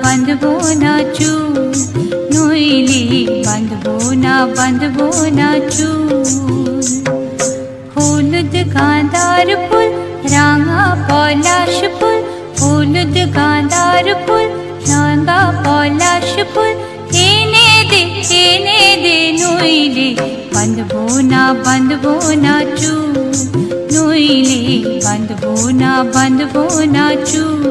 বাঁধবো না চুল, নইলে বাঁধবো না চুল। হলুদ গাঁদার ফুল, রাঙা পলাশ ফুল, হলুদ গাঁদার ফুল, রাঙা পলাশ ফুল, এনে দে নইলে বাঁধবো না চুল, নইলে বাঁধবো না চুল।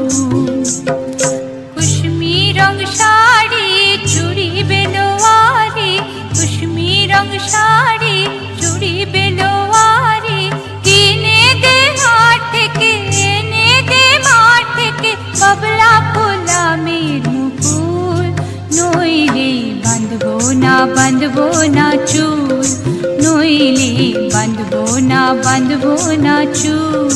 কুসুমি রং শাড়ি চুড়ি বেলোয়ারি, কুসুমি রং শাড়ি চুড়ি বেলোয়ারি, কিনে দে হাট থেকে, এনে দে মাঠ থেকে, বাবলা ফুলামের মুকুল, নইলে বাঁধবো না চুল, নইলে বাঁধবো না চুল।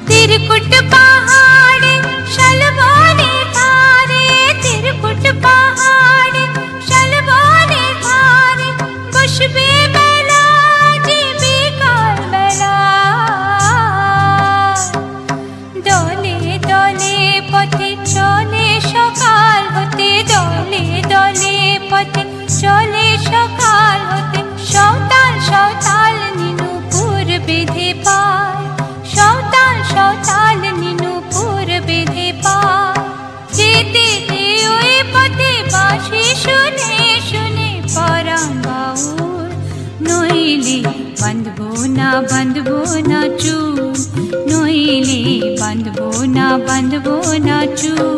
तिरकुट पहाड़े शलबोने धारे, तिरकुट पहाड़े शलबोने धारे, बसबे बेला जी बिकाल बेला, दले दले पथे चले सकाल होते, दले दले पथे चले सकाल होते, सौताल सौताल नीनुपुर बेधे पाय, सौताल सौताल नीनुपुर बेधे पाय, जेते दे ओए पथे बाँशी शुने शुने पराण बाउल, नइले बाँधबो ना चुल, नइले बाँधबो ना चुल।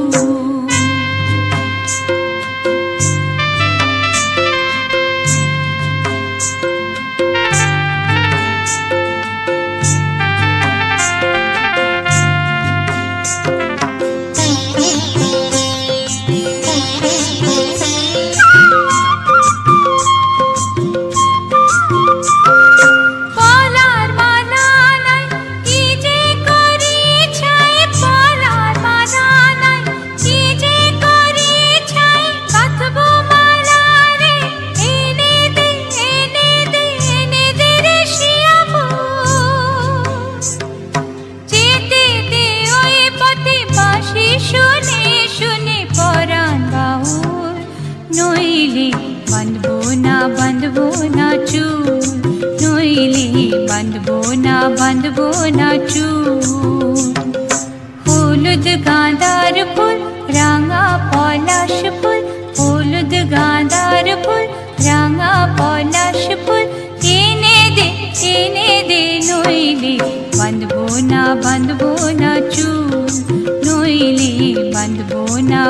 नइले बाँधबो ना चुल, नइले बाँधबो ना चुल। हलुद गाँदार फुल, राঙা पलाश फुल, हलुद गाँदार फुल, राঙা पलाश फुल, एने दे नइले बाँधबो ना चुल, नइले बाँधबो ना